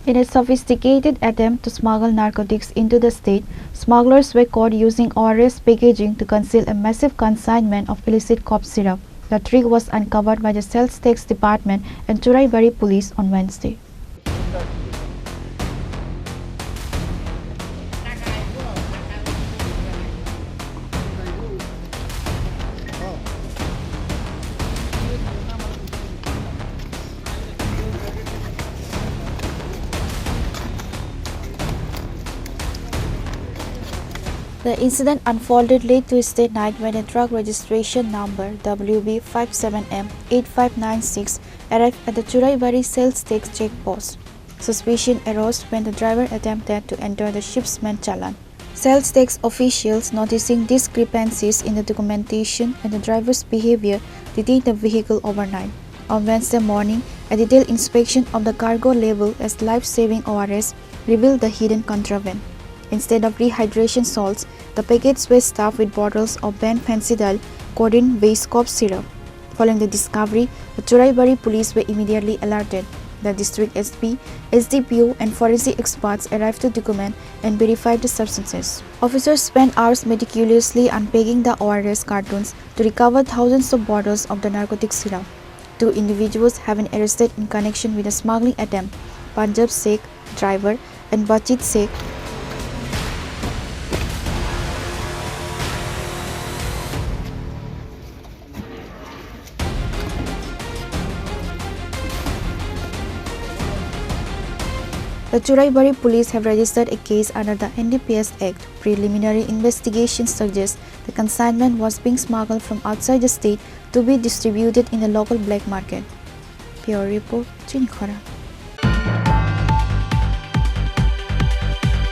In a sophisticated attempt to smuggle narcotics into the state, smugglers were caught using ORS packaging to conceal a massive consignment of illicit cough syrup. The trick was uncovered by the Sales Tax Department and Churaibari police on Wednesday. The incident unfolded late Tuesday night when a truck registration number WB57M8596 arrived at the Churaibari sales tax checkpost. Suspicion arose when the driver attempted to enter the shipment challan. Sales tax officials, noticing discrepancies in the documentation and the driver's behavior, detained the vehicle overnight. On Wednesday morning, a detailed inspection of the cargo label as life-saving ORS revealed the hidden contraband. Instead of rehydration salts, the packets were stuffed with bottles of banned fentanyl codeine-based cough syrup. Following the discovery, the Churaibari police were immediately alerted. The district SP, SDPO and forensic experts arrived to document and verify the substances. Officers spent hours meticulously unpacking the ORS cartons to recover thousands of bottles of the narcotic syrup. 2 individuals have been arrested in connection with the smuggling attempt: Punjab Sheikh, driver, and Bachit Sheikh. The Churaibari police have registered a case under the NDPS Act. Preliminary investigation suggests the consignment was being smuggled from outside the state to be distributed in the local black market. Pure report, Chini, Khorang.